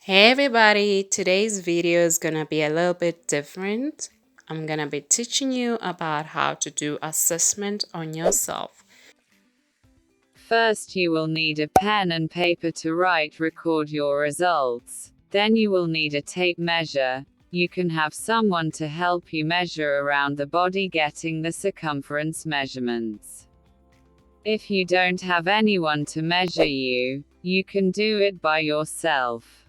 Hey everybody, today's video is gonna be a little bit different. I'm gonna be teaching you about how to do assessment on yourself. First you will need a pen and paper to record your results. Then you will need a tape measure. You can have someone to help you measure around the body, getting the circumference measurements. If you don't have anyone to measure you, you can do it by yourself.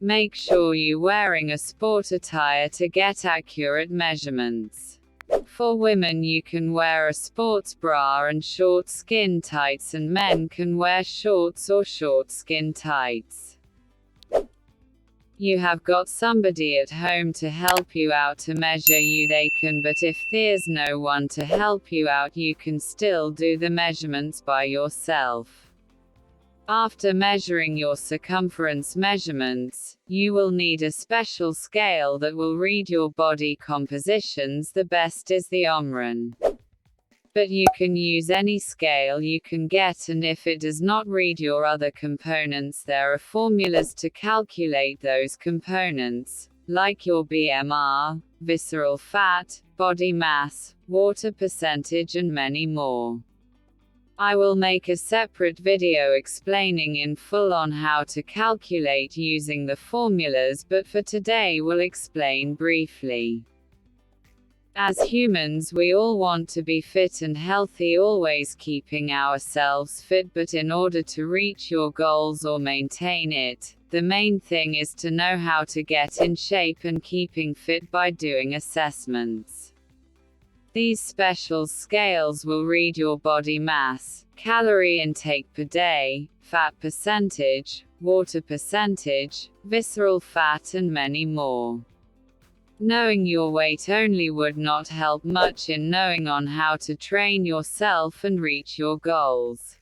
Make sure you're wearing a sport attire to get accurate measurements. For women you can wear a sports bra and short skin tights, and men can wear shorts or short skin tights. You have got somebody at home to help you out to measure you, they can, but if there's no one to help you out you can still do the measurements by yourself. After measuring your circumference measurements, you will need a special scale that will read your body compositions. The best is the Omron. But you can use any scale you can get, and if it does not read your other components, there are formulas to calculate those components, like your BMR, visceral fat, body mass, water percentage, and many more. I will make a separate video explaining in full on how to calculate using the formulas, but for today we'll explain briefly. As humans we all want to be fit and healthy, always keeping ourselves fit, but in order to reach your goals or maintain it, the main thing is to know how to get in shape and keeping fit by doing assessments. These special scales will read your body mass, calorie intake per day, fat percentage, water percentage, visceral fat, and many more. Knowing your weight only would not help much in knowing on how to train yourself and reach your goals.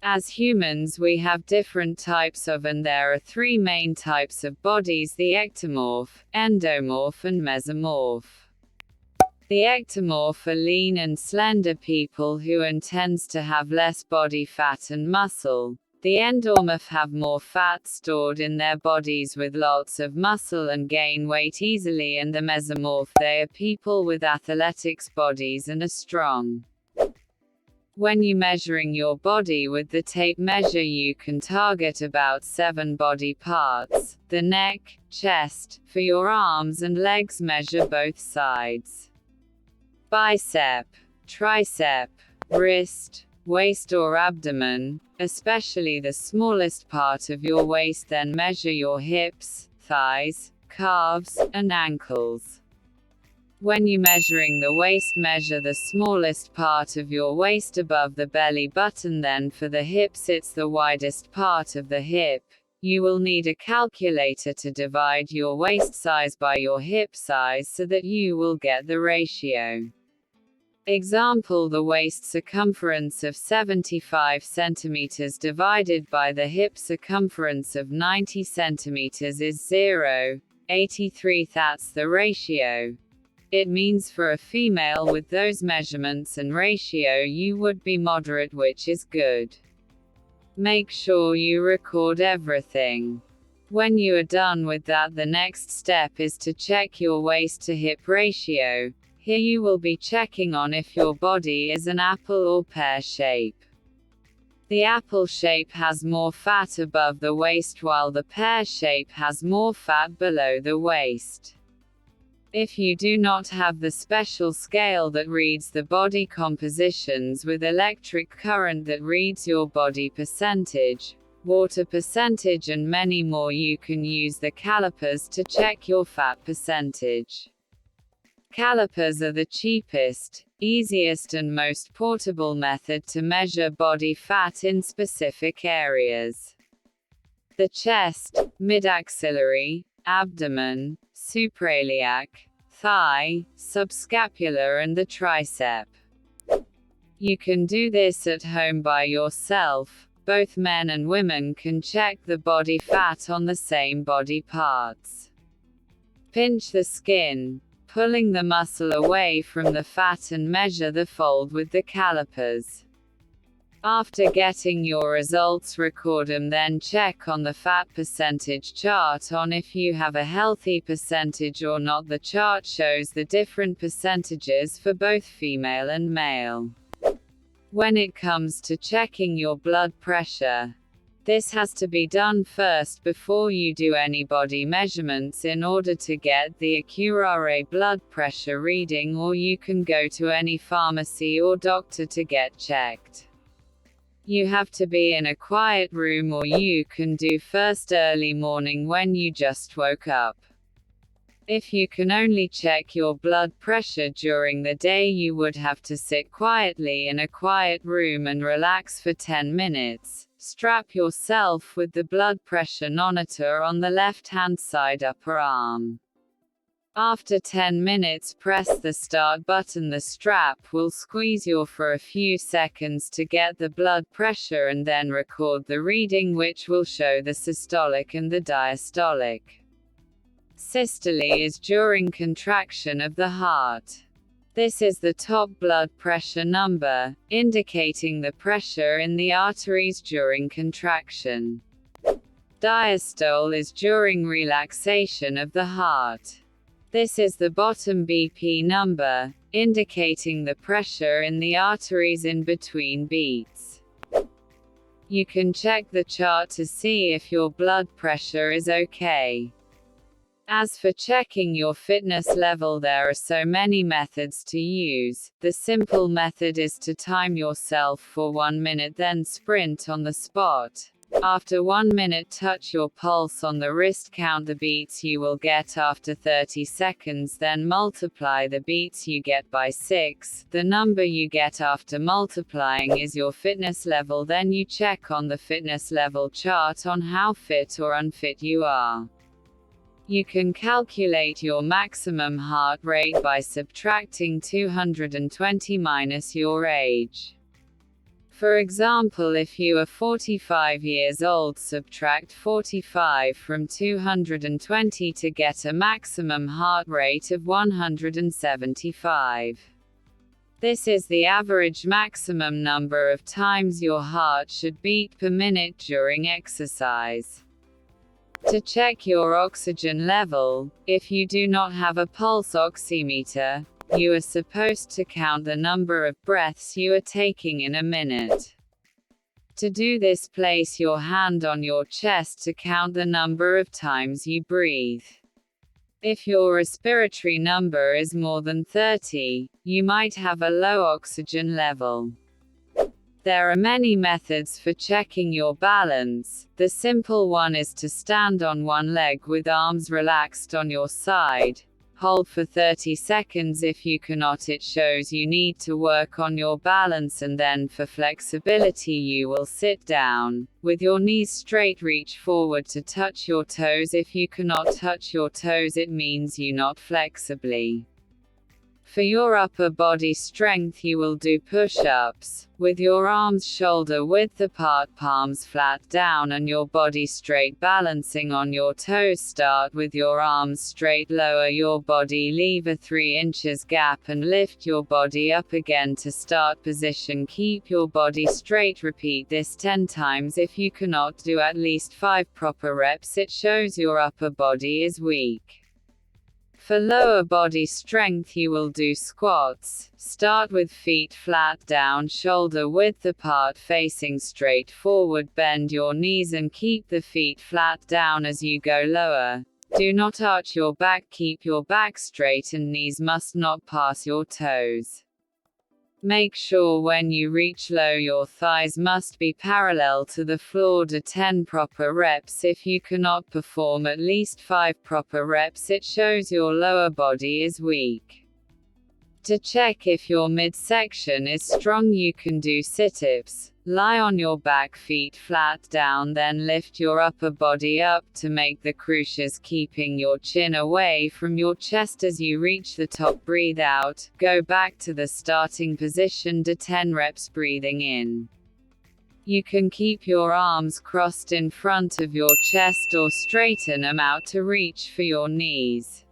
As humans we have different types of, and there are three main types of bodies: the ectomorph, endomorph, and mesomorph. The ectomorph are lean and slender people who intends to have less body fat and muscle. The endomorph have more fat stored in their bodies with lots of muscle and gain weight easily, and the mesomorph, they are people with athletics bodies and are strong. When you measuring your body with the tape measure you can target about 7 body parts: the neck, chest. For your arms and legs measure both sides: bicep, tricep, wrist, waist or abdomen, especially the smallest part of your waist. Then measure your hips, thighs, calves, and ankles. When you measuring the waist, measure the smallest part of your waist above the belly button. Then for the hips, it's the widest part of the hip. You will need a calculator to divide your waist size by your hip size so that you will get the ratio. Example: the waist circumference of 75 cm divided by the hip circumference of 90 cm is 0.83. That's the ratio. It means for a female with those measurements and ratio you would be moderate, which is good. Make sure you record everything. When you are done with that, the next step is to check your waist to hip ratio. Here you will be checking on if your body is an apple or pear shape. The apple shape has more fat above the waist, while the pear shape has more fat below the waist. If you do not have the special scale that reads the body compositions with electric current that reads your body percentage, water percentage, and many more, you can use the calipers to check your fat percentage. Calipers are the cheapest, easiest, and most portable method to measure body fat in specific areas: the chest, mid-axillary, abdomen, suprailiac, thigh, subscapular, and the tricep. You can do this at home by yourself. Both men and women can check the body fat on the same body parts. Pinch the skin, pulling the muscle away from the fat, and measure the fold with the calipers. After getting your results, record them, then check on the fat percentage chart on if you have a healthy percentage or not. The chart shows the different percentages for both female and male. When it comes to checking your blood pressure, this has to be done first before you do any body measurements in order to get the accurate blood pressure reading, or you can go to any pharmacy or doctor to get checked. You have to be in a quiet room, or you can do first early morning when you just woke up. If you can only check your blood pressure during the day, you would have to sit quietly in a quiet room and relax for 10 minutes. Strap yourself with the blood pressure monitor on the left-hand side upper arm. After 10 minutes, press the start button. The strap will squeeze you for a few seconds to get the blood pressure and then record the reading, which will show the systolic and the diastolic. Systole is during contraction of the heart. This is the top blood pressure number, indicating the pressure in the arteries during contraction. Diastole is during relaxation of the heart. This is the bottom BP number, indicating the pressure in the arteries in between beats. You can check the chart to see if your blood pressure is okay. As for checking your fitness level, there are so many methods to use. The simple method is to time yourself for 1 minute, then sprint on the spot. After 1 minute, touch your pulse on the wrist, count the beats you will get after 30 seconds, then multiply the beats you get by 6. The number you get after multiplying is your fitness level. Then you check on the fitness level chart on how fit or unfit you are. You can calculate your maximum heart rate by subtracting 220 minus your age. For example, if you are 45 years old, subtract 45 from 220 to get a maximum heart rate of 175. This is the average maximum number of times your heart should beat per minute during exercise. To check your oxygen level, if you do not have a pulse oximeter, you are supposed to count the number of breaths you are taking in a minute. To do this, place your hand on your chest to count the number of times you breathe. If your respiratory number is more than 30, you might have a low oxygen level. There are many methods for checking your balance. The simple one is to stand on one leg with arms relaxed on your side. Hold for 30 seconds. If you cannot, it shows you need to work on your balance, and then for flexibility you will sit down. With your knees straight, reach forward to touch your toes. If you cannot touch your toes, it means you not flexibly. For your upper body strength, you will do push-ups, with your arms shoulder width apart, palms flat down and your body straight, balancing on your toes. Start with your arms straight, lower your body, leave a 3 inches gap and lift your body up again to start position. Keep your body straight, repeat this 10 times. If you cannot do at least 5 proper reps, it shows your upper body is weak. For lower body strength, you will do squats. Start with feet flat down, shoulder width apart, facing straight forward. Bend your knees and keep the feet flat down as you go lower. Do not arch your back, keep your back straight and knees must not pass your toes. Make sure when you reach low, your thighs must be parallel to the floor. Do 10 proper reps. If you cannot perform at least 5 proper reps, it shows your lower body is weak. To check if your midsection is strong, you can do sit-ups. Lie on your back, feet flat down, then lift your upper body up to make the crucius, keeping your chin away from your chest as you reach the top. Breathe out, go back to the starting position. Do 10 reps breathing in. You can keep your arms crossed in front of your chest or straighten them out to reach for your knees.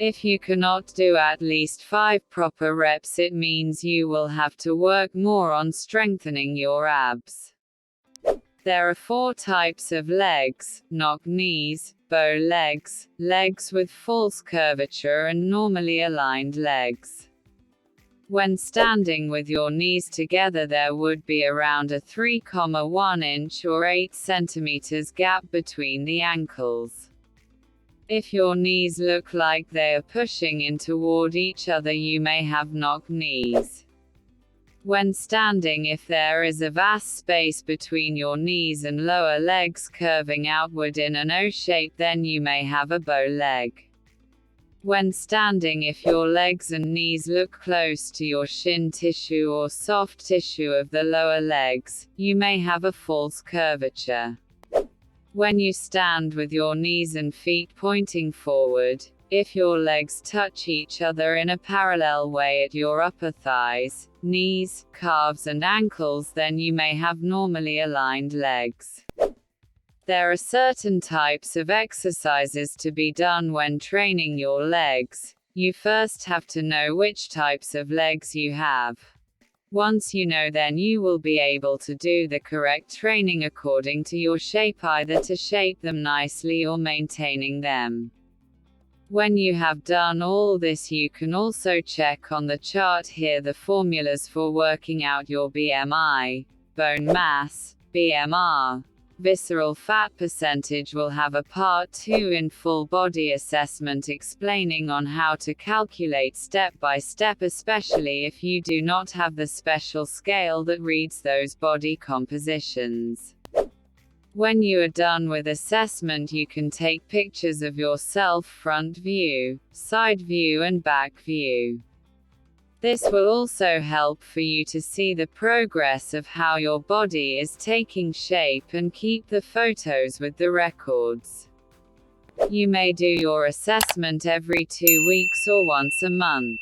If you cannot do at least 5 proper reps, it means you will have to work more on strengthening your abs. There are 4 types of legs: knock knees, bow legs, legs with false curvature, and normally aligned legs. When standing with your knees together, there would be around a 3,1 inch or 8 centimeters gap between the ankles. If your knees look like they are pushing in toward each other, you may have knock knees. When standing, if there is a vast space between your knees and lower legs curving outward in an O shape, then you may have a bow leg. When standing, if your legs and knees look close to your shin tissue or soft tissue of the lower legs, you may have a false curvature. When you stand with your knees and feet pointing forward, if your legs touch each other in a parallel way at your upper thighs, knees, calves and ankles, then you may have normally aligned legs. There are certain types of exercises to be done when training your legs. You first have to know which types of legs you have. Once you know, then you will be able to do the correct training according to your shape, either to shape them nicely or maintaining them. When you have done all this, you can also check on the chart here the formulas for working out your BMI, bone mass, BMR, visceral fat percentage. Will have a part 2 in full body assessment explaining on how to calculate step by step, especially if you do not have the special scale that reads those body compositions. When you are done with assessment, you can take pictures of yourself, front view, side view and back view. This will also help for you to see the progress of how your body is taking shape and keep the photos with the records. You may do your assessment every 2 weeks or once a month.